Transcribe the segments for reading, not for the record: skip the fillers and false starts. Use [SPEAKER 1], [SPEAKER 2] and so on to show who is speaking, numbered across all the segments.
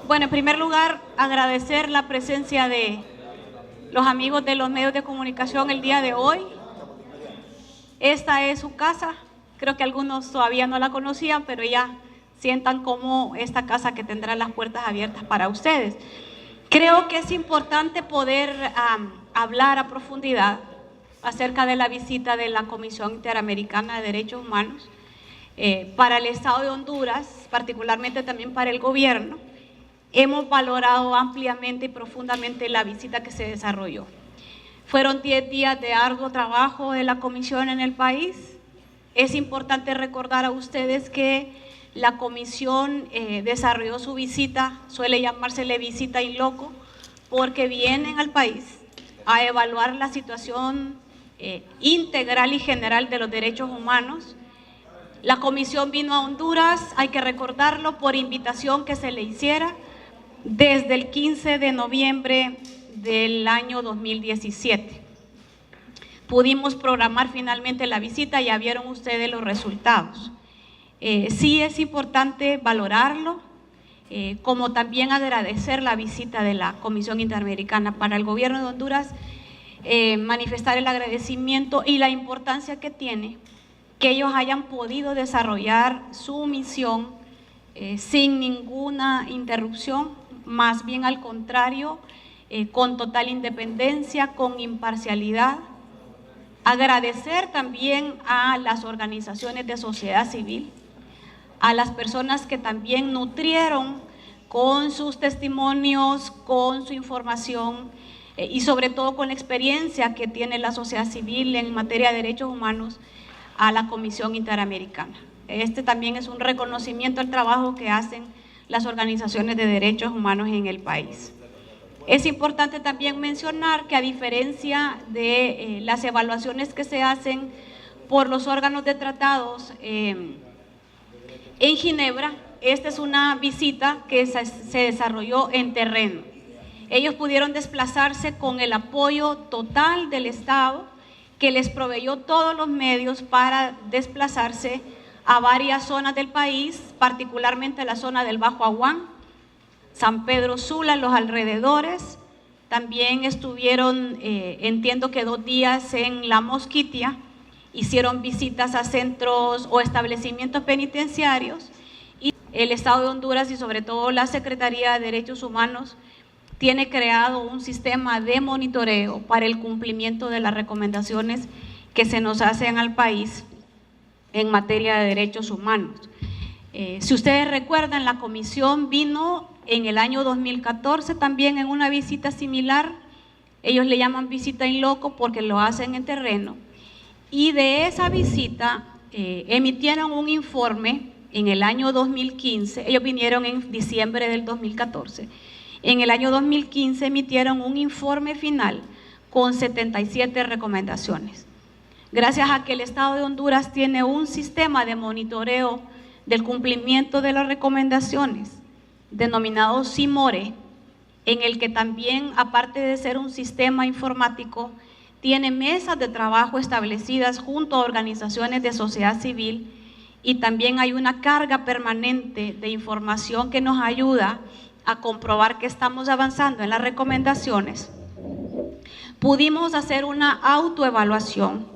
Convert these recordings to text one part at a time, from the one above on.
[SPEAKER 1] Bueno, en primer lugar, agradecer la presencia de los amigos de los medios de comunicación el día de hoy. Esta es su casa, creo que algunos todavía no la conocían, pero ya sientan como esta casa que tendrá las puertas abiertas para ustedes. Creo que es importante poder hablar a profundidad acerca de la visita de la Comisión Interamericana de Derechos Humanos para el Estado de Honduras, particularmente también para el gobierno. Hemos valorado ampliamente y profundamente la visita que se desarrolló. Fueron 10 días de arduo trabajo de la comisión en el país. Es importante recordar a ustedes que la comisión desarrolló su visita, suele llamársele visita in loco, porque vienen al país a evaluar la situación integral y general de los derechos humanos. La comisión vino a Honduras, hay que recordarlo, por invitación que se le hiciera desde el 15 de noviembre del año 2017. Pudimos programar finalmente la visita, ya vieron ustedes los resultados. Sí es importante valorarlo, como también agradecer la visita de la Comisión Interamericana para el gobierno de Honduras, manifestar el agradecimiento y la importancia que tiene que ellos hayan podido desarrollar su misión sin ninguna interrupción, más bien al contrario, con total independencia, con imparcialidad. Agradecer también a las organizaciones de sociedad civil, a las personas que también nutrieron con sus testimonios, con su información y sobre todo con la experiencia que tiene la sociedad civil en materia de derechos humanos a la Comisión Interamericana. Este también es un reconocimiento al trabajo que hacen las organizaciones de derechos humanos en el país. Es importante también mencionar que a diferencia de las evaluaciones que se hacen por los órganos de tratados en Ginebra, esta es una visita que se desarrolló en terreno. Ellos pudieron desplazarse con el apoyo total del Estado, que les proveyó todos los medios para desplazarse a varias zonas del país, particularmente la zona del Bajo Aguán, San Pedro Sula, los alrededores. También estuvieron, entiendo que 2 días en La Mosquitia, hicieron visitas a centros o establecimientos penitenciarios, y el Estado de Honduras y sobre todo la Secretaría de Derechos Humanos tiene creado un sistema de monitoreo para el cumplimiento de las recomendaciones que se nos hacen al país en materia de derechos humanos. Si ustedes recuerdan, la comisión vino en el año 2014 también en una visita similar. Ellos le llaman visita in loco porque lo hacen en terreno, y de esa visita emitieron un informe en el año 2015. Ellos vinieron en diciembre del 2014. En el año 2015 emitieron un informe final con 77 recomendaciones. Gracias a que el Estado de Honduras tiene un sistema de monitoreo del cumplimiento de las recomendaciones, denominado CIMORE, en el que también, aparte de ser un sistema informático, tiene mesas de trabajo establecidas junto a organizaciones de sociedad civil, y también hay una carga permanente de información que nos ayuda a comprobar que estamos avanzando en las recomendaciones. Pudimos hacer una autoevaluación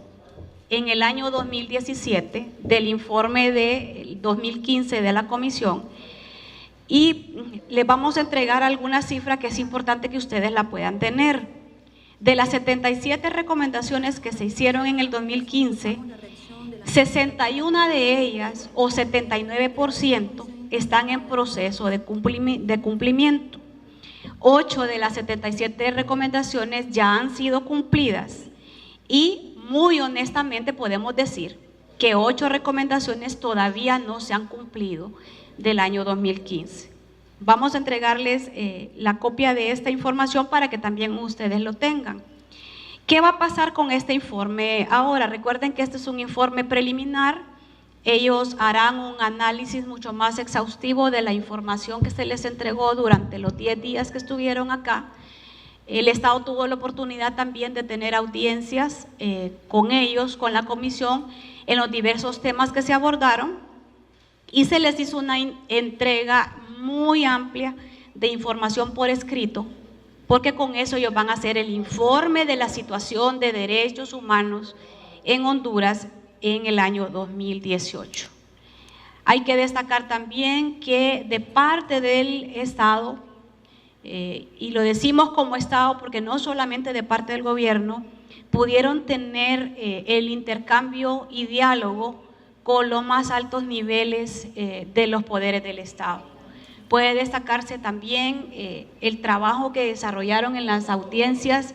[SPEAKER 1] en el año 2017 del informe de 2015 de la comisión, y les vamos a entregar alguna cifra que es importante que ustedes la puedan tener. De las 77 recomendaciones que se hicieron en el 2015, 61 de ellas, o 79%, están en proceso de cumplimiento. 8 de las 77 recomendaciones ya han sido cumplidas, y muy honestamente podemos decir que 8 recomendaciones todavía no se han cumplido del año 2015. Vamos a entregarles la copia de esta información para que también ustedes lo tengan. ¿Qué va a pasar con este informe ahora? Recuerden que este es un informe preliminar. Ellos harán un análisis mucho más exhaustivo de la información que se les entregó durante los 10 días que estuvieron acá. El Estado tuvo la oportunidad también de tener audiencias con ellos, con la comisión, en los diversos temas que se abordaron, y se les hizo una entrega muy amplia de información por escrito, porque con eso ellos van a hacer el informe de la situación de derechos humanos en Honduras en el año 2018. Hay que destacar también que de parte del Estado, y lo decimos como Estado porque no solamente de parte del gobierno, pudieron tener el intercambio y diálogo con los más altos niveles de los poderes del Estado. Puede destacarse también el trabajo que desarrollaron en las audiencias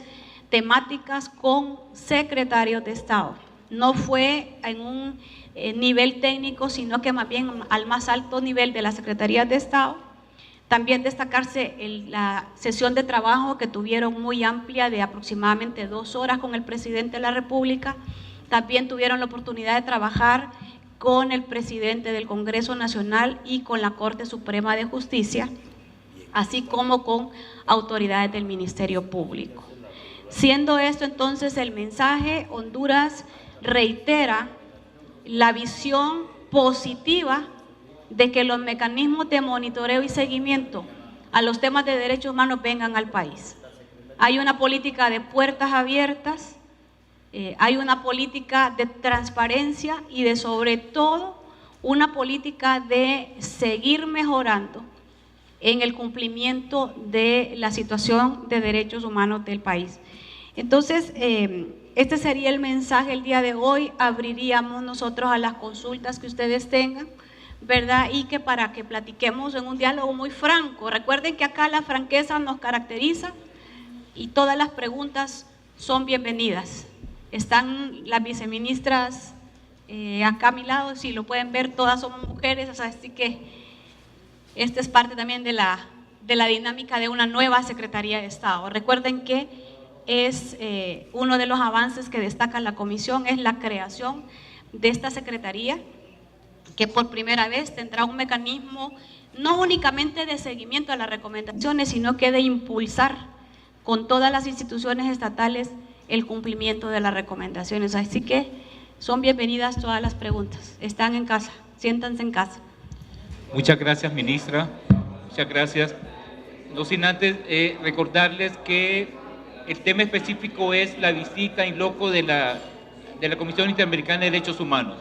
[SPEAKER 1] temáticas con secretarios de Estado. No fue en un nivel técnico, sino que más bien al más alto nivel de las Secretarías de Estado. También destacarse la sesión de trabajo que tuvieron muy amplia de aproximadamente 2 horas con el presidente de la República. También tuvieron la oportunidad de trabajar con el presidente del Congreso Nacional y con la Corte Suprema de Justicia, así como con autoridades del Ministerio Público. Siendo esto entonces el mensaje, Honduras reitera la visión positiva de que los mecanismos de monitoreo y seguimiento a los temas de derechos humanos vengan al país. Hay una política de puertas abiertas, hay una política de transparencia y de sobre todo una política de seguir mejorando en el cumplimiento de la situación de derechos humanos del país. Entonces, este sería el mensaje el día de hoy. Abriríamos nosotros a las consultas que ustedes tengan, ¿verdad? Y que para que platiquemos en un diálogo muy franco. Recuerden que acá la franqueza nos caracteriza y todas las preguntas son bienvenidas. Están las viceministras acá a mi lado, si lo pueden ver, todas somos mujeres, así que esta es parte también de la dinámica de una nueva Secretaría de Estado. Recuerden que es uno de los avances que destaca la Comisión, es la creación de esta Secretaría, que por primera vez tendrá un mecanismo no únicamente de seguimiento a las recomendaciones, sino que de impulsar con todas las instituciones estatales el cumplimiento de las recomendaciones. Así que son bienvenidas todas las preguntas. Están en casa, siéntanse en casa.
[SPEAKER 2] Muchas gracias, ministra. Muchas gracias. No sin antes recordarles que el tema específico es la visita in loco de la Comisión Interamericana de Derechos Humanos.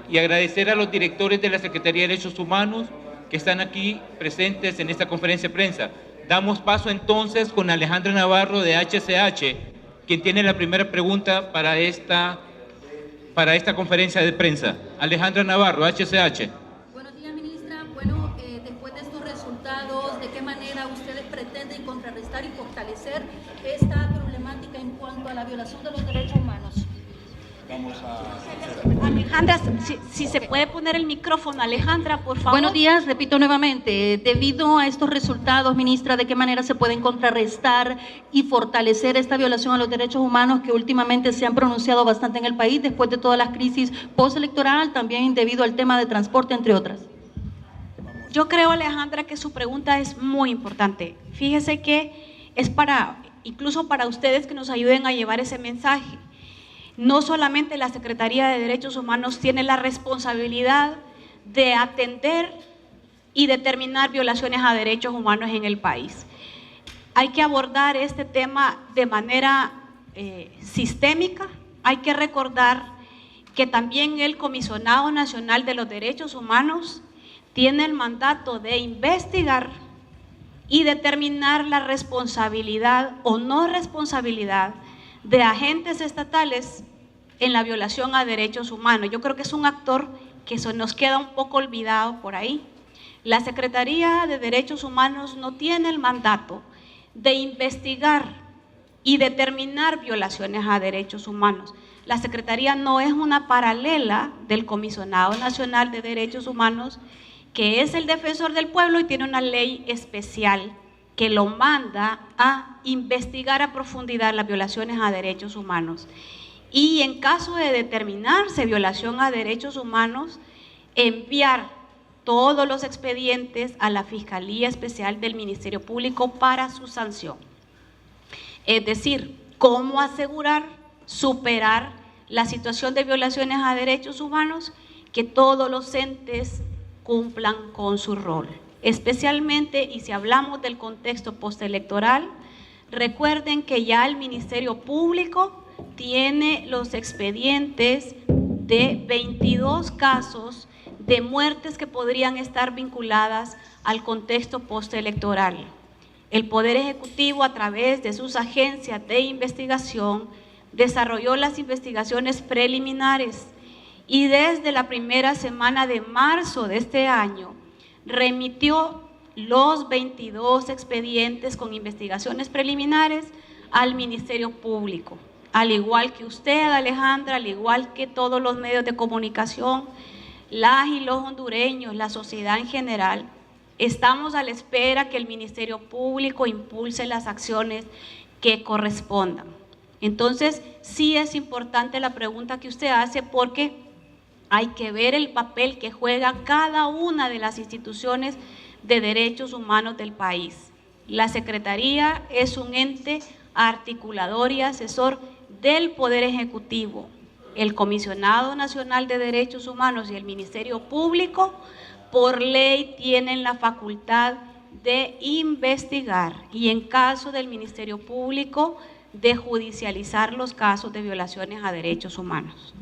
[SPEAKER 2] Y agradecer a los directores de la Secretaría de Derechos Humanos que están aquí presentes en esta conferencia de prensa. Damos paso entonces con Alejandra Navarro de HCH, quien tiene la primera pregunta para esta conferencia de prensa. Alejandra Navarro, HCH.
[SPEAKER 3] Buenos días, ministra. Bueno, después de estos resultados, ¿de qué manera ustedes pretenden contrarrestar y fortalecer esta problemática en cuanto a la violación de los derechos humanos?
[SPEAKER 1] Alejandra, si se puede poner el micrófono, Alejandra, por favor.
[SPEAKER 3] Buenos días, repito nuevamente, debido a estos resultados, ministra, ¿de qué manera se pueden contrarrestar y fortalecer esta violación a los derechos humanos que últimamente se han pronunciado bastante en el país después de todas las crisis postelectoral, también debido al tema de transporte, entre otras?
[SPEAKER 1] Yo creo, Alejandra, que su pregunta es muy importante. Fíjese que es incluso para ustedes que nos ayuden a llevar ese mensaje. No solamente la Secretaría de Derechos Humanos tiene la responsabilidad de atender y determinar violaciones a derechos humanos en el país. Hay que abordar este tema de manera sistémica. Hay que recordar que también el Comisionado Nacional de los Derechos Humanos tiene el mandato de investigar y determinar la responsabilidad o no responsabilidad de agentes estatales en la violación a derechos humanos. Yo creo que es un actor que nos queda un poco olvidado por ahí. La Secretaría de Derechos Humanos no tiene el mandato de investigar y determinar violaciones a derechos humanos. La Secretaría no es una paralela del Comisionado Nacional de Derechos Humanos, que es el defensor del pueblo y tiene una ley especial que lo manda a investigar a profundidad las violaciones a derechos humanos. Y en caso de determinarse violación a derechos humanos, enviar todos los expedientes a la Fiscalía Especial del Ministerio Público para su sanción. Es decir, cómo asegurar, superar la situación de violaciones a derechos humanos, que todos los entes cumplan con su rol. Especialmente, y si hablamos del contexto postelectoral, recuerden que ya el Ministerio Público tiene los expedientes de 22 casos de muertes que podrían estar vinculadas al contexto postelectoral. El Poder Ejecutivo, a través de sus agencias de investigación, desarrolló las investigaciones preliminares y desde la primera semana de marzo de este año remitió los 22 expedientes con investigaciones preliminares al Ministerio Público. Al igual que usted, Alejandra, al igual que todos los medios de comunicación, las y los hondureños, la sociedad en general, estamos a la espera que el Ministerio Público impulse las acciones que correspondan. Entonces, sí es importante la pregunta que usted hace, porque hay que ver el papel que juega cada una de las instituciones de derechos humanos del país. La Secretaría es un ente articulador y asesor del Poder Ejecutivo. El Comisionado Nacional de Derechos Humanos y el Ministerio Público, por ley, tienen la facultad de investigar y, en caso del Ministerio Público, de judicializar los casos de violaciones a derechos humanos.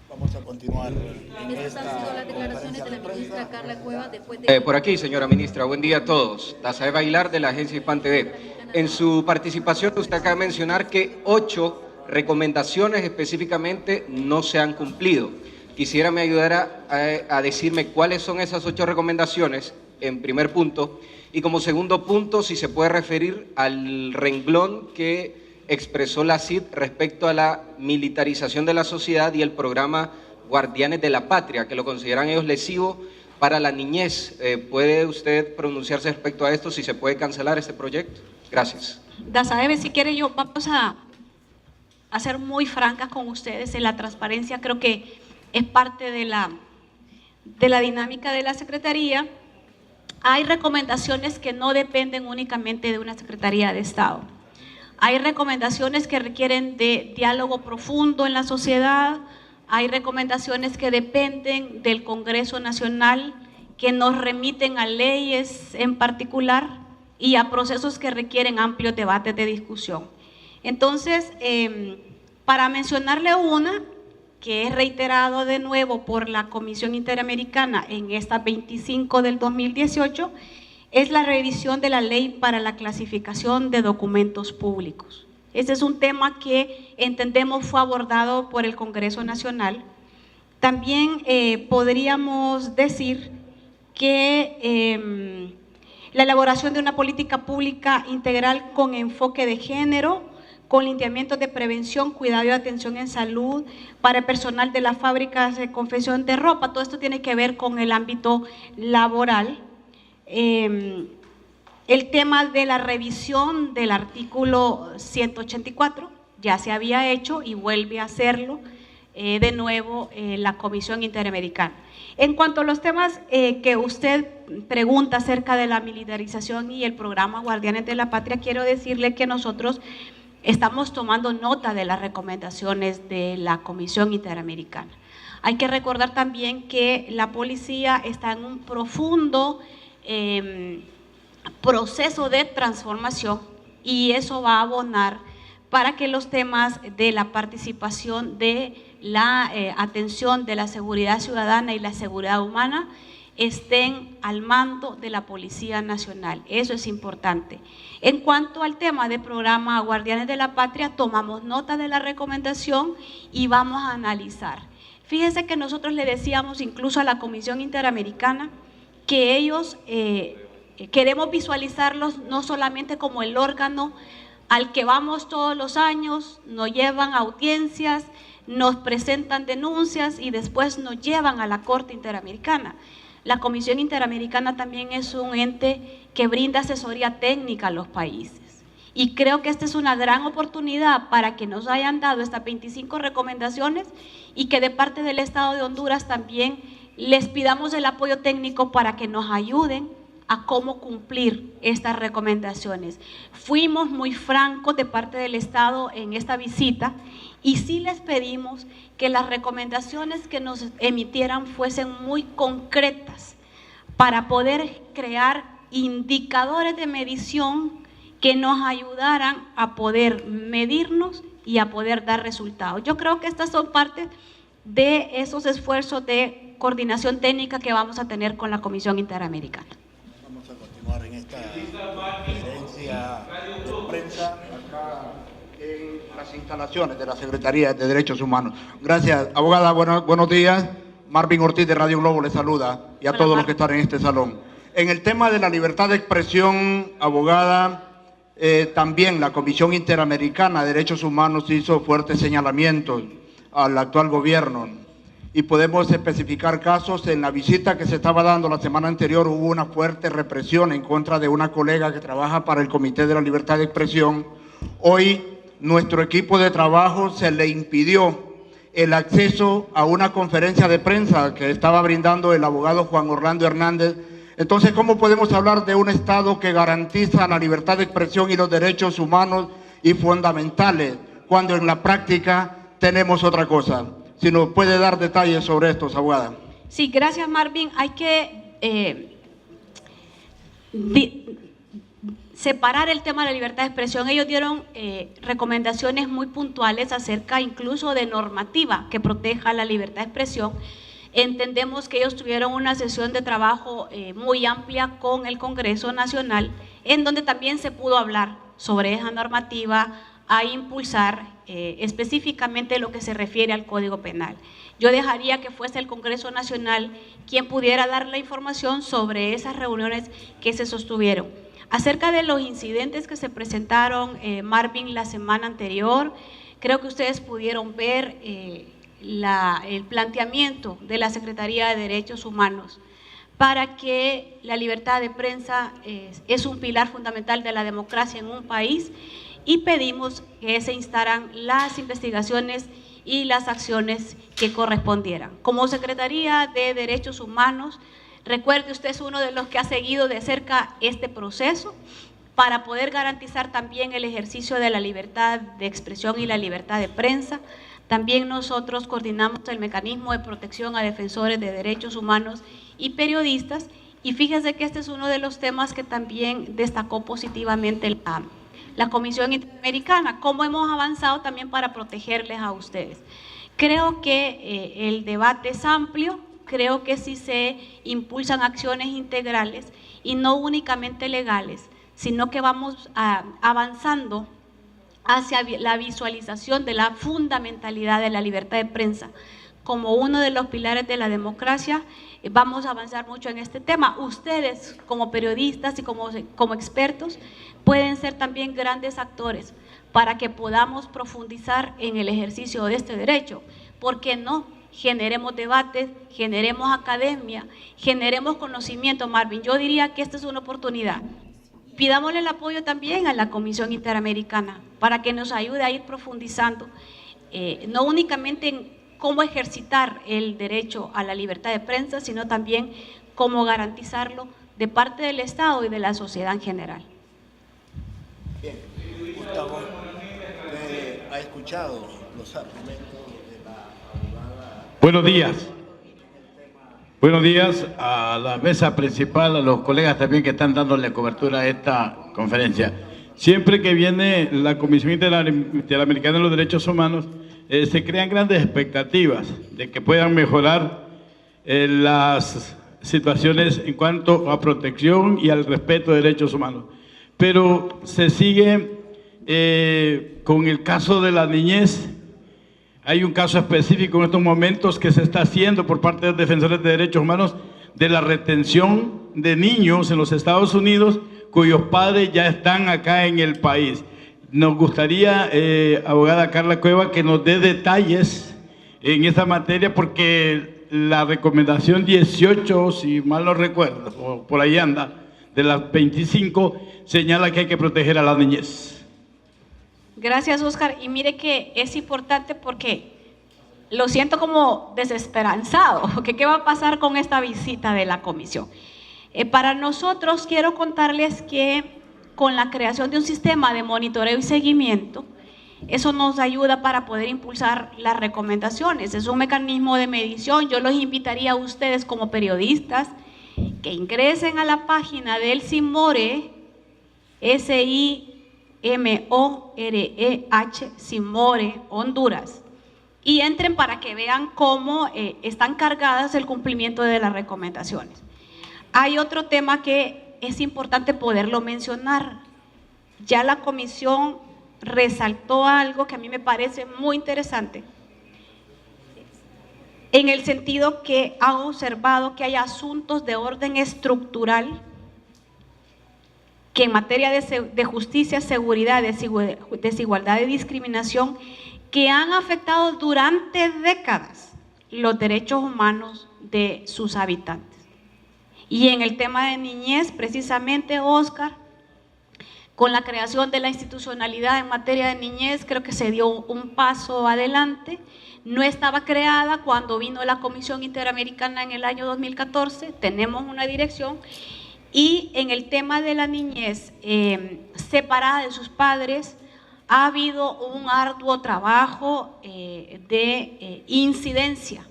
[SPEAKER 4] Vamos a continuar.
[SPEAKER 3] Estas han sido las declaraciones de la ministra Carla Cuevas después de...
[SPEAKER 5] Por aquí, señora ministra, buen día a todos. Dazaeva Aguilar, de la agencia Hispan TV. En su participación usted acaba de mencionar que 8 recomendaciones específicamente no se han cumplido. Quisiera me ayudara a decirme cuáles son esas 8 recomendaciones, en primer punto, y como segundo punto, si se puede referir al renglón que expresó la CID respecto a la militarización de la sociedad y el programa Guardianes de la Patria, que lo consideran ellos lesivo para la niñez. ¿Puede usted pronunciarse respecto a esto, si se puede cancelar este proyecto? Gracias.
[SPEAKER 1] Dazaeve, si quiere, vamos a ser muy francas con ustedes. En la transparencia creo que es parte de la dinámica de la Secretaría. Hay recomendaciones que no dependen únicamente de una Secretaría de Estado. Hay recomendaciones que requieren de diálogo profundo en la sociedad, hay recomendaciones que dependen del Congreso Nacional, que nos remiten a leyes en particular y a procesos que requieren amplios debates de discusión. Entonces, para mencionarle una, que es reiterado de nuevo por la Comisión Interamericana en esta 25 del 2018, es la revisión de la ley para la clasificación de documentos públicos. Este es un tema que entendemos fue abordado por el Congreso Nacional. También podríamos decir que la elaboración de una política pública integral con enfoque de género, con lineamientos de prevención, cuidado y atención en salud para el personal de las fábricas de confección de ropa. Todo esto tiene que ver con el ámbito laboral. El tema de la revisión del artículo 184 ya se había hecho y vuelve a hacerlo de nuevo la Comisión Interamericana. En cuanto a los temas que usted pregunta acerca de la militarización y el programa Guardianes de la Patria, quiero decirle que nosotros estamos tomando nota de las recomendaciones de la Comisión Interamericana. Hay que recordar también que la policía está en un profundo proceso de transformación, y eso va a abonar para que los temas de la participación, de la atención de la seguridad ciudadana y la seguridad humana estén al mando de la Policía Nacional. Eso es importante. En cuanto al tema del programa Guardianes de la Patria, tomamos nota de la recomendación y vamos a analizar. Fíjense que nosotros le decíamos incluso a la Comisión Interamericana que ellos queremos visualizarlos no solamente como el órgano al que vamos todos los años, nos llevan a audiencias, nos presentan denuncias y después nos llevan a la Corte Interamericana. La Comisión Interamericana también es un ente que brinda asesoría técnica a los países. Y creo que esta es una gran oportunidad para que nos hayan dado estas 25 recomendaciones y que de parte del Estado de Honduras también les pidamos el apoyo técnico para que nos ayuden a cómo cumplir estas recomendaciones. Fuimos muy francos de parte del Estado en esta visita y sí les pedimos que las recomendaciones que nos emitieran fuesen muy concretas para poder crear indicadores de medición que nos ayudaran a poder medirnos y a poder dar resultados. Yo creo que estas son partes de esos esfuerzos de coordinación técnica que vamos a tener con la Comisión Interamericana.
[SPEAKER 4] Vamos a continuar en esta conferencia de prensa acá en las instalaciones de la Secretaría de Derechos Humanos. Gracias, abogada. Buenos días. Marvin Ortiz de Radio Globo le saluda y a todos los que están en este salón. En el tema de la libertad de expresión, abogada, también la Comisión Interamericana de Derechos Humanos hizo fuertes señalamientos al actual gobierno y podemos especificar casos. En la visita que se estaba dando la semana anterior hubo una fuerte represión en contra de una colega que trabaja para el Comité de la Libertad de Expresión. Hoy nuestro equipo de trabajo se le impidió el acceso a una conferencia de prensa que estaba brindando el abogado Juan Orlando Hernández. Entonces, ¿cómo podemos hablar de un Estado que garantiza la libertad de expresión y los derechos humanos y fundamentales cuando en la práctica tenemos otra cosa? Si nos puede dar detalles sobre esto, abogada.
[SPEAKER 1] Sí, gracias, Marvin. Hay que separar el tema de la libertad de expresión. Ellos dieron recomendaciones muy puntuales acerca incluso de normativa que proteja la libertad de expresión. Entendemos que ellos tuvieron una sesión de trabajo muy amplia con el Congreso Nacional, en donde también se pudo hablar sobre esa normativa a impulsar específicamente lo que se refiere al Código Penal. Yo dejaría que fuese el Congreso Nacional quien pudiera dar la información sobre esas reuniones que se sostuvieron. Acerca de los incidentes que se presentaron, Marvin, la semana anterior, creo que ustedes pudieron ver el planteamiento de la Secretaría de Derechos Humanos para que la libertad de prensa es un pilar fundamental de la democracia en un país, y pedimos que se instaran las investigaciones y las acciones que correspondieran. Como Secretaría de Derechos Humanos, recuerde, usted es uno de los que ha seguido de cerca este proceso para poder garantizar también el ejercicio de la libertad de expresión y la libertad de prensa. También nosotros coordinamos el mecanismo de protección a defensores de derechos humanos y periodistas, y fíjese que este es uno de los temas que también destacó positivamente la Comisión Interamericana, cómo hemos avanzado también para protegerles a ustedes. Creo que el debate es amplio, creo que sí se impulsan acciones integrales y no únicamente legales, sino que vamos avanzando hacia la visualización de la fundamentalidad de la libertad de prensa como uno de los pilares de la democracia. Vamos a avanzar mucho en este tema. Ustedes, como periodistas y como expertos, pueden ser también grandes actores para que podamos profundizar en el ejercicio de este derecho. ¿Por qué no? Generemos debates, generemos academia, generemos conocimiento, Marvin. Yo diría que esta es una oportunidad. Pidámosle el apoyo también a la Comisión Interamericana para que nos ayude a ir profundizando, no únicamente en cómo ejercitar el derecho a la libertad de prensa, sino también cómo garantizarlo de parte del Estado y de la sociedad en general.
[SPEAKER 4] Bien, Gustavo, ha escuchado los argumentos de la abogada.
[SPEAKER 6] Buenos días. Buenos días a la mesa principal, a los colegas también que están dándole cobertura a esta conferencia. Siempre que viene la Comisión Interamericana de los Derechos Humanos, se crean grandes expectativas de que puedan mejorar las situaciones en cuanto a protección y al respeto de derechos humanos. Pero se sigue con el caso de la niñez. Hay un caso específico en estos momentos que se está haciendo por parte de los defensores de derechos humanos de la retención de niños en los Estados Unidos cuyos padres ya están acá en el país. Nos gustaría, abogada Carla Cueva, que nos dé detalles en esta materia, porque la recomendación 18, si mal no recuerdo, o por ahí anda, de las 25, señala que hay que proteger a la niñez.
[SPEAKER 1] Gracias, Oscar. Y mire que es importante porque lo siento como desesperanzado, porque ¿qué va a pasar con esta visita de la comisión? Para nosotros quiero contarles que con la creación de un sistema de monitoreo y seguimiento, eso nos ayuda para poder impulsar las recomendaciones. Es un mecanismo de medición. Yo los invitaría a ustedes como periodistas que ingresen a la página del SIMORE, SIMOREH, SIMORE Honduras, y entren para que vean cómo están cargadas el cumplimiento de las recomendaciones. Hay otro tema que es importante poderlo mencionar. Ya la comisión resaltó algo que a mí me parece muy interesante, en el sentido que ha observado que hay asuntos de orden estructural que en materia de justicia, seguridad, desigualdad y discriminación, que han afectado durante décadas los derechos humanos de sus habitantes. Y en el tema de niñez, precisamente, Óscar, con la creación de la institucionalidad en materia de niñez, creo que se dio un paso adelante. No estaba creada cuando vino la Comisión Interamericana en el año 2014, tenemos una dirección, y en el tema de la niñez separada de sus padres, ha habido un arduo trabajo de incidencia,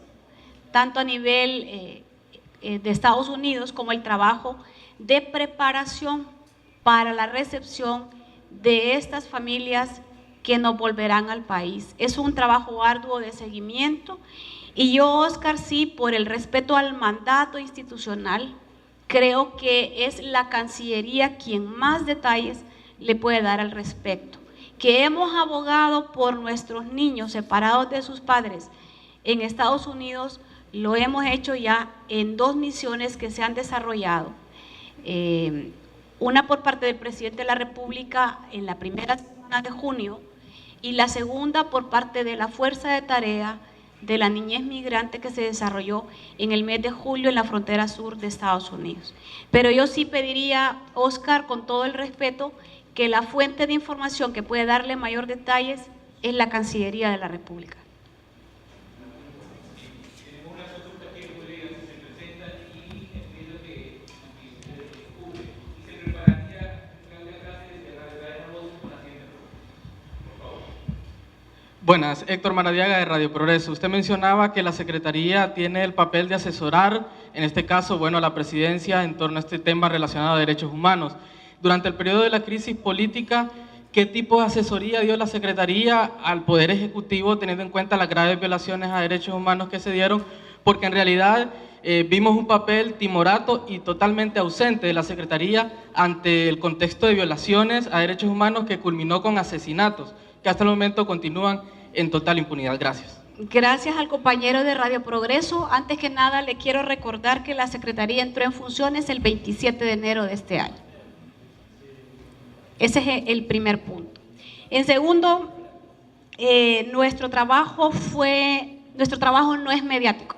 [SPEAKER 1] tanto a nivel de Estados Unidos como el trabajo de preparación para la recepción de estas familias que nos volverán al país. Es un trabajo arduo de seguimiento y yo, Óscar, sí, por el respeto al mandato institucional, creo que es la Cancillería quien más detalles le puede dar al respecto. Que hemos abogado por nuestros niños separados de sus padres en Estados Unidos, lo hemos hecho ya en 2 misiones que se han desarrollado. Una por parte del presidente de la República en la primera semana de junio y la segunda por parte de la Fuerza de Tarea de la Niñez Migrante que se desarrolló en el mes de julio en la frontera sur de Estados Unidos. Pero yo sí pediría, Óscar, con todo el respeto, que la fuente de información que puede darle mayor detalles es la Cancillería de la República.
[SPEAKER 7] Buenas, Héctor Maradiaga de Radio Progreso. Usted mencionaba que la Secretaría tiene el papel de asesorar, en este caso, bueno, a la presidencia en torno a este tema relacionado a derechos humanos. Durante el periodo de la crisis política, ¿qué tipo de asesoría dio la Secretaría al Poder Ejecutivo teniendo en cuenta las graves violaciones a derechos humanos que se dieron? Porque en realidad vimos un papel timorato y totalmente ausente de la Secretaría ante el contexto de violaciones a derechos humanos que culminó con asesinatos, que hasta el momento continúan en total impunidad. Gracias.
[SPEAKER 1] Gracias al compañero de Radio Progreso. Antes que nada, le quiero recordar que la Secretaría entró en funciones el 27 de enero de este año. Ese es el primer punto. En segundo, nuestro trabajo no es mediático.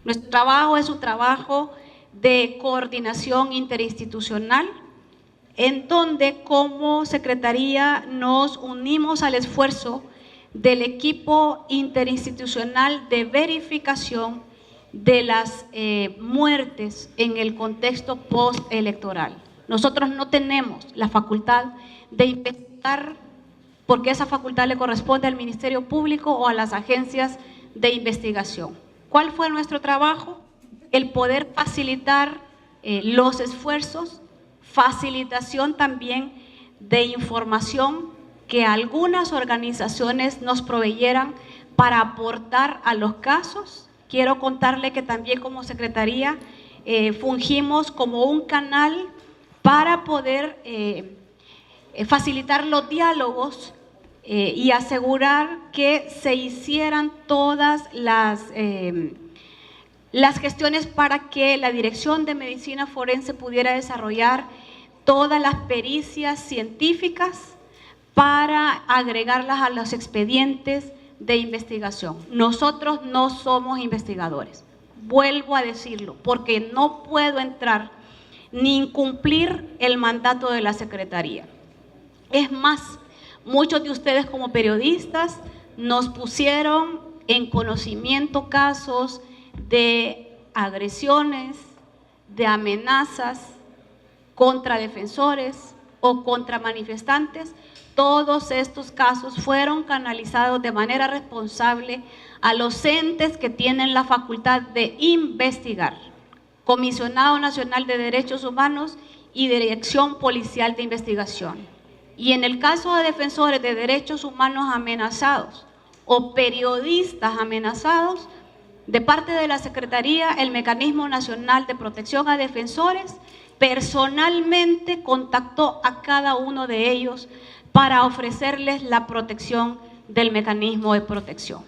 [SPEAKER 1] Nuestro trabajo es un trabajo de coordinación interinstitucional, en donde como Secretaría nos unimos al esfuerzo del equipo interinstitucional de verificación de las muertes en el contexto postelectoral. Nosotros no tenemos la facultad de investigar, porque esa facultad le corresponde al Ministerio Público o a las agencias de investigación. ¿Cuál fue nuestro trabajo? El poder facilitar los esfuerzos, facilitación también de información que algunas organizaciones nos proveyeran para aportar a los casos. Quiero contarle que también como Secretaría fungimos como un canal para poder facilitar los diálogos y asegurar que se hicieran todas las gestiones para que la Dirección de Medicina Forense pudiera desarrollar todas las pericias científicas para agregarlas a los expedientes de investigación. Nosotros no somos investigadores, vuelvo a decirlo, porque no puedo entrar ni incumplir el mandato de la Secretaría. Es más, muchos de ustedes como periodistas nos pusieron en conocimiento casos de agresiones, de amenazas contra defensores o contra manifestantes. Todos estos casos fueron canalizados de manera responsable a los entes que tienen la facultad de investigar, Comisionado Nacional de Derechos Humanos y Dirección Policial de Investigación. Y en el caso de defensores de derechos humanos amenazados o periodistas amenazados, de parte de la Secretaría, el Mecanismo Nacional de Protección a Defensores personalmente contactó a cada uno de ellos para ofrecerles la protección del mecanismo de protección.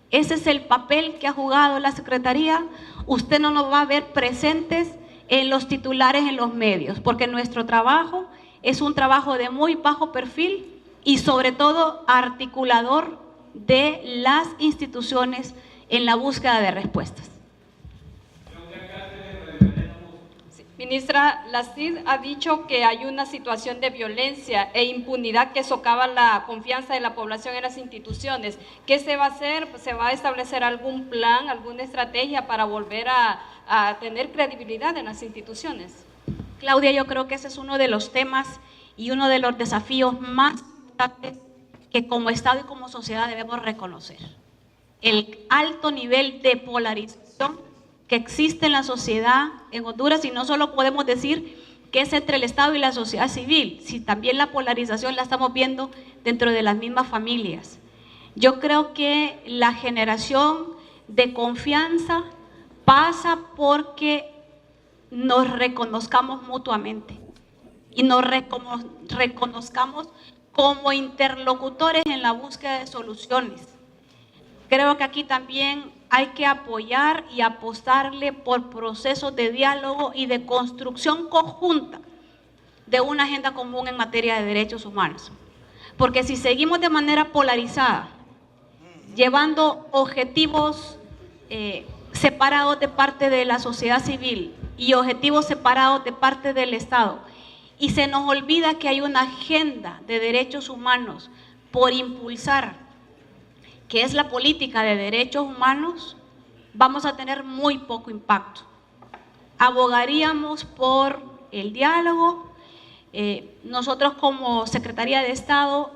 [SPEAKER 1] Ese es el papel que ha jugado la Secretaría. Usted no nos va a ver presentes en los titulares en los medios, porque nuestro trabajo es un trabajo de muy bajo perfil y sobre todo articulador de las instituciones en la búsqueda de respuestas.
[SPEAKER 8] Ministra, la CID ha dicho que hay una situación de violencia e impunidad que socava la confianza de la población en las instituciones. ¿Qué se va a hacer? ¿Se va a establecer algún plan, alguna estrategia para volver a tener credibilidad en las instituciones?
[SPEAKER 1] Claudia, yo creo que ese es uno de los temas y uno de los desafíos más importantes que como Estado y como sociedad debemos reconocer. El alto nivel de polarización que existe en la sociedad en Honduras, y no solo podemos decir que es entre el Estado y la sociedad civil, si también la polarización la estamos viendo dentro de las mismas familias. Yo creo que la generación de confianza pasa porque nos reconozcamos mutuamente y nos reconozcamos como interlocutores en la búsqueda de soluciones. Creo que aquí también hay que apoyar y apostarle por procesos de diálogo y de construcción conjunta de una agenda común en materia de derechos humanos. Porque si seguimos de manera polarizada, llevando objetivos separados de parte de la sociedad civil y objetivos separados de parte del Estado, y se nos olvida que hay una agenda de derechos humanos por impulsar, que es la política de derechos humanos, vamos a tener muy poco impacto. Abogaríamos por el diálogo. Nosotros como Secretaría de Estado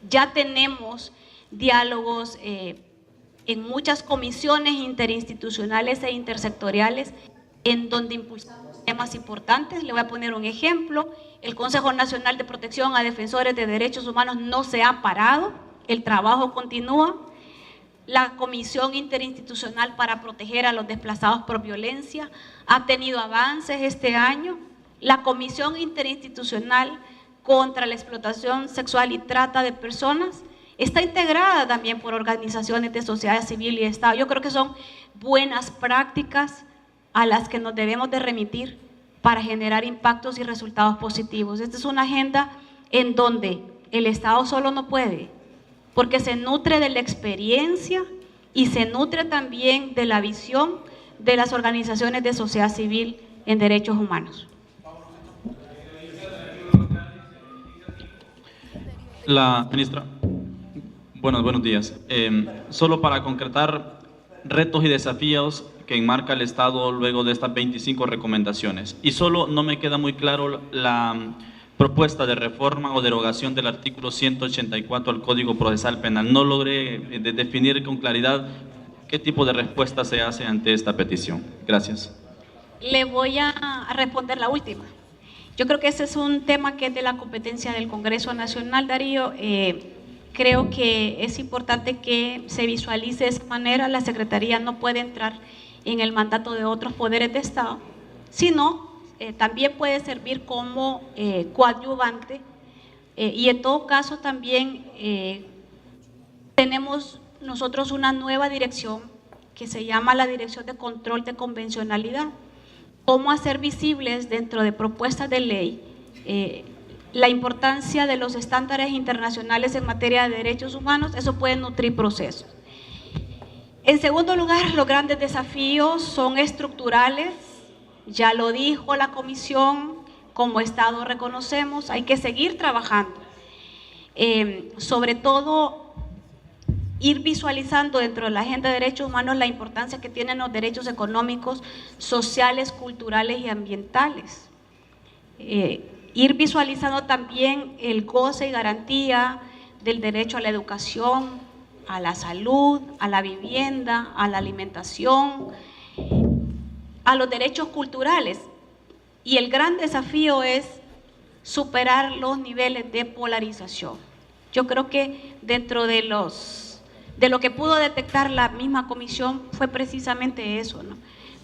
[SPEAKER 1] ya tenemos diálogos en muchas comisiones interinstitucionales e intersectoriales en donde impulsamos temas importantes. Le voy a poner un ejemplo. El Consejo Nacional de Protección a Defensores de Derechos Humanos no se ha parado. El trabajo continúa. La Comisión Interinstitucional para Proteger a los Desplazados por Violencia ha tenido avances este año. La Comisión Interinstitucional contra la Explotación Sexual y Trata de Personas está integrada también por organizaciones de sociedad civil y Estado. Yo creo que son buenas prácticas a las que nos debemos de remitir para generar impactos y resultados positivos. Esta es una agenda en donde el Estado solo no puede, porque se nutre de la experiencia y se nutre también de la visión de las organizaciones de sociedad civil en derechos humanos.
[SPEAKER 9] La ministra, buenos días. Solo para concretar retos y desafíos que enmarca el Estado luego de estas 25 recomendaciones. Y solo no me queda muy claro la propuesta de reforma o derogación del artículo 184 al Código Procesal Penal. No logré definir con claridad qué tipo de respuesta se hace ante esta petición. Gracias.
[SPEAKER 1] Le voy a responder la última. Yo creo que ese es un tema que es de la competencia del Congreso Nacional, Darío. Creo que es importante que se visualice de esa manera. La Secretaría no puede entrar en el mandato de otros poderes de Estado, sino también puede servir como coadyuvante y en todo caso también tenemos nosotros una nueva dirección que se llama la Dirección de Control de Convencionalidad. Cómo hacer visibles dentro de propuestas de ley la importancia de los estándares internacionales en materia de derechos humanos. Eso puede nutrir procesos. En segundo lugar, los grandes desafíos son estructurales. Ya lo dijo la Comisión, como Estado reconocemos, hay que seguir trabajando. Sobre todo, ir visualizando dentro de la agenda de derechos humanos la importancia que tienen los derechos económicos, sociales, culturales y ambientales. Ir visualizando también el goce y garantía del derecho a la educación, a la salud, a la vivienda, a la alimentación, a los derechos culturales. Y el gran desafío es superar los niveles de polarización. Yo creo que dentro de lo que pudo detectar la misma comisión fue precisamente eso, ¿no?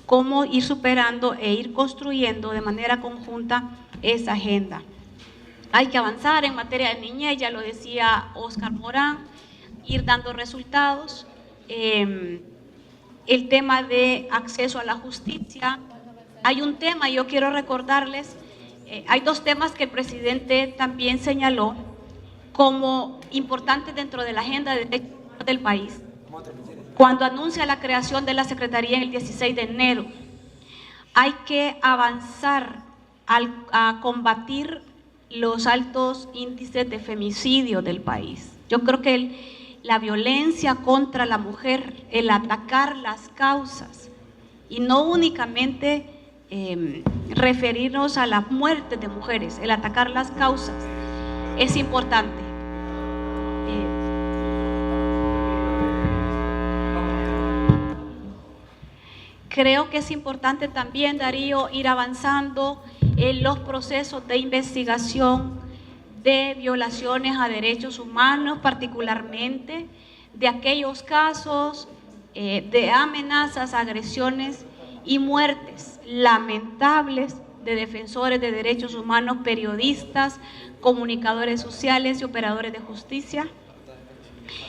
[SPEAKER 1] Cómo ir superando e ir construyendo de manera conjunta esa agenda. Hay que avanzar en materia de niñez, ya lo decía Óscar Morán, ir dando resultados. El tema de acceso a la justicia. Hay un tema, yo quiero recordarles, hay dos temas que el presidente también señaló como importantes dentro de la agenda de derechos del país, cuando anuncia la creación de la Secretaría el 16 de enero. Hay que avanzar a combatir los altos índices de femicidio del país. Yo creo que la violencia contra la mujer, el atacar las causas y no únicamente referirnos a las muertes de mujeres, el atacar las causas es importante. Creo que es importante también, Darío, ir avanzando en los procesos de investigación de violaciones a derechos humanos, particularmente de aquellos casos de amenazas, agresiones y muertes lamentables de defensores de derechos humanos, periodistas, comunicadores sociales y operadores de justicia.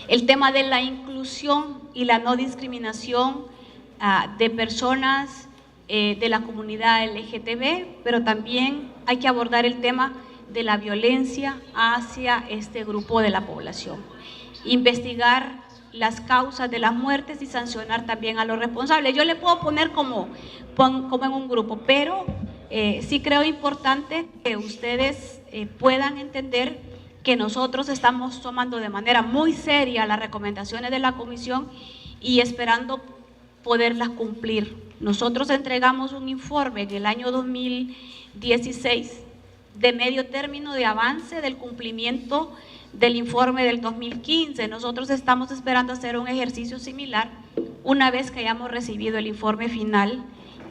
[SPEAKER 1] El tema de la inclusión y la no discriminación de personas de la comunidad LGTB, pero también hay que abordar el tema de la violencia hacia este grupo de la población. Investigar las causas de las muertes y sancionar también a los responsables. Yo le puedo poner como en un grupo, pero sí creo importante que ustedes puedan entender que nosotros estamos tomando de manera muy seria las recomendaciones de la comisión y esperando poderlas cumplir. Nosotros entregamos un informe en el año 2016 de medio término de avance del cumplimiento del informe del 2015. Nosotros estamos esperando hacer un ejercicio similar una vez que hayamos recibido el informe final,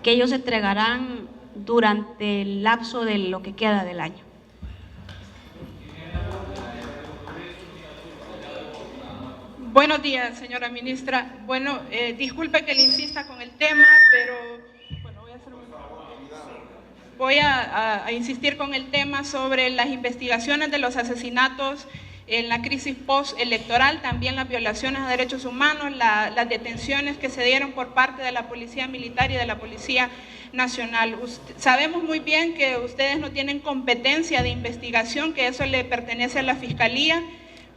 [SPEAKER 1] que ellos entregarán durante el lapso de lo que queda del año.
[SPEAKER 10] Buenos días, señora ministra. Bueno, disculpe que le insista con el tema, pero bueno, voy a insistir con el tema sobre las investigaciones de los asesinatos en la crisis postelectoral, también las violaciones a derechos humanos, las detenciones que se dieron por parte de la Policía Militar y de la Policía Nacional. Sabemos muy bien que ustedes no tienen competencia de investigación, que eso le pertenece a la Fiscalía,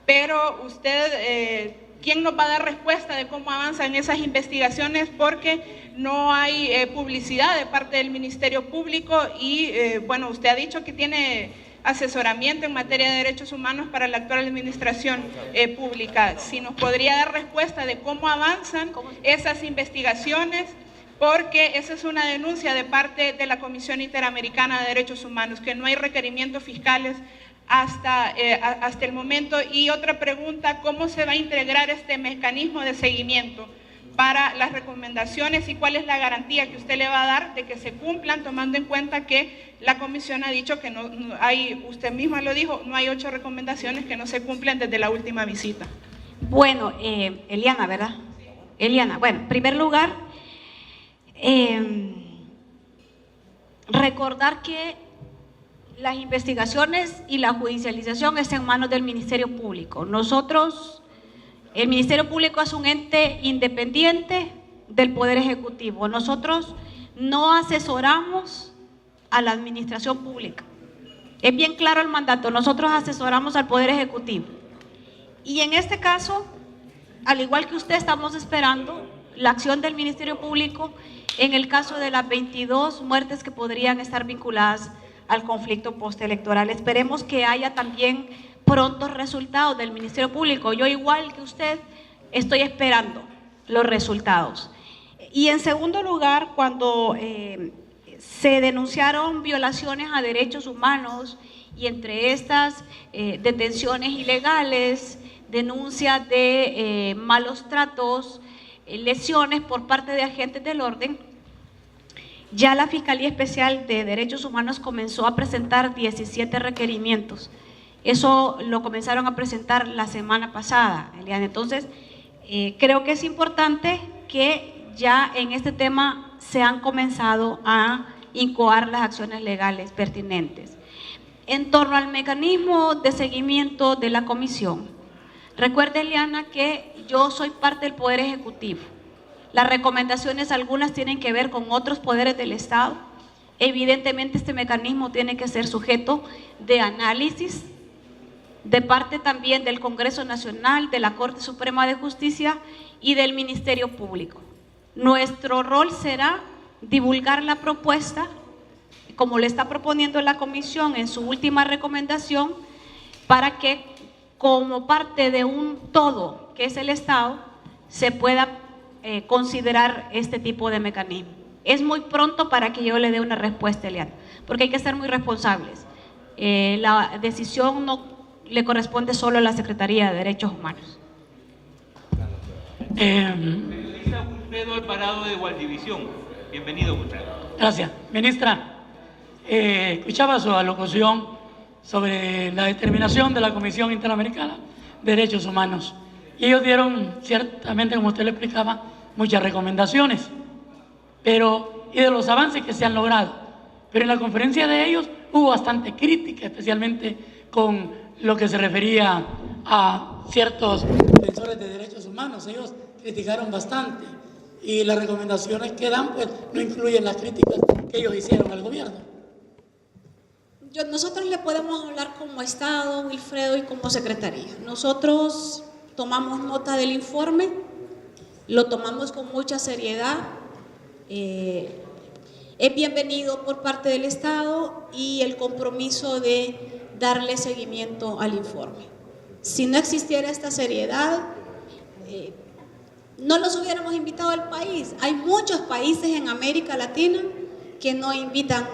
[SPEAKER 10] pero usted, ¿quién nos va a dar respuesta de cómo avanzan esas investigaciones? Porque no hay publicidad de parte del Ministerio Público y, bueno, usted ha dicho que tiene asesoramiento en materia de derechos humanos para la actual administración pública. Si nos podría dar respuesta de cómo avanzan esas investigaciones, porque esa es una denuncia de parte de la Comisión Interamericana de Derechos Humanos, que no hay requerimientos fiscales hasta el momento. Y otra pregunta, ¿cómo se va a integrar este mecanismo de seguimiento para las recomendaciones y cuál es la garantía que usted le va a dar de que se cumplan, tomando en cuenta que la comisión ha dicho que no hay, usted misma lo dijo, no hay 8 recomendaciones que no se cumplen desde la última visita?
[SPEAKER 1] Bueno, Eliana, ¿verdad? Eliana, bueno, en primer lugar, recordar que las investigaciones y la judicialización están en manos del Ministerio Público. Nosotros, el Ministerio Público es un ente independiente del Poder Ejecutivo. Nosotros no asesoramos a la administración pública. Es bien claro el mandato, nosotros asesoramos al Poder Ejecutivo. Y en este caso, al igual que usted, estamos esperando la acción del Ministerio Público en el caso de las 22 muertes que podrían estar vinculadas al conflicto postelectoral. Esperemos que haya también prontos resultados del Ministerio Público. Yo, igual que usted, estoy esperando los resultados. Y en segundo lugar, cuando se denunciaron violaciones a derechos humanos y entre estas detenciones ilegales, denuncias de malos tratos, lesiones por parte de agentes del orden, Ya la Fiscalía Especial de Derechos Humanos comenzó a presentar 17 requerimientos. Eso lo comenzaron a presentar la semana pasada, Eliana. Entonces, creo que es importante que ya en este tema se han comenzado a incoar las acciones legales pertinentes. En torno al mecanismo de seguimiento de la comisión, recuerde, Eliana, que yo soy parte del Poder Ejecutivo. Las recomendaciones, algunas tienen que ver con otros poderes del Estado. Evidentemente, este mecanismo tiene que ser sujeto de análisis de parte también del Congreso Nacional, de la Corte Suprema de Justicia y del Ministerio Público. Nuestro rol será divulgar la propuesta, como le está proponiendo la Comisión en su última recomendación, para que como parte de un todo que es el Estado, se pueda considerar este tipo de mecanismo. Es muy pronto para que yo le dé una respuesta, Eliana, porque hay que ser muy responsables. La decisión no le corresponde solo a la Secretaría de Derechos Humanos.
[SPEAKER 2] Periodista Wilfredo Alvarado de Gualdivisión. Bienvenido, Wilfredo.
[SPEAKER 11] Gracias. Ministra, escuchaba su alocución sobre la determinación de la Comisión Interamericana de Derechos Humanos. Y ellos dieron, ciertamente, como usted le explicaba, muchas recomendaciones, y de los avances que se han logrado. Pero en la conferencia de ellos hubo bastante crítica, especialmente con lo que se refería a ciertos defensores de derechos humanos. Ellos criticaron bastante y las recomendaciones que dan pues no incluyen las críticas que ellos hicieron al gobierno.
[SPEAKER 1] Nosotros le podemos hablar como Estado, Wilfredo, y como Secretaría. Nosotros tomamos nota del informe, lo tomamos con mucha seriedad, es bienvenido por parte del Estado y el compromiso de darle seguimiento al informe. Si no existiera esta seriedad, no los hubiéramos invitado al país. Hay muchos países en América Latina que no invitan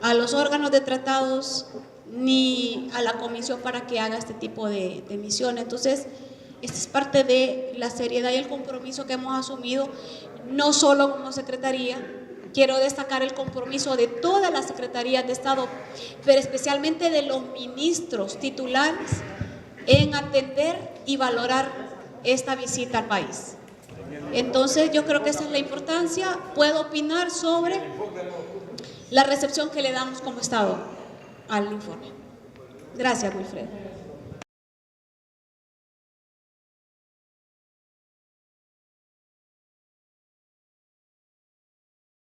[SPEAKER 1] a los órganos de tratados ni a la comisión para que haga este tipo de misiones. Entonces, esta es parte de la seriedad y el compromiso que hemos asumido, no solo como Secretaría. Quiero destacar el compromiso de todas las secretarías de Estado, pero especialmente de los ministros titulares en atender y valorar esta visita al país. Entonces, yo creo que esa es la importancia. Puedo opinar sobre la recepción que le damos como Estado al informe. Gracias, Wilfredo.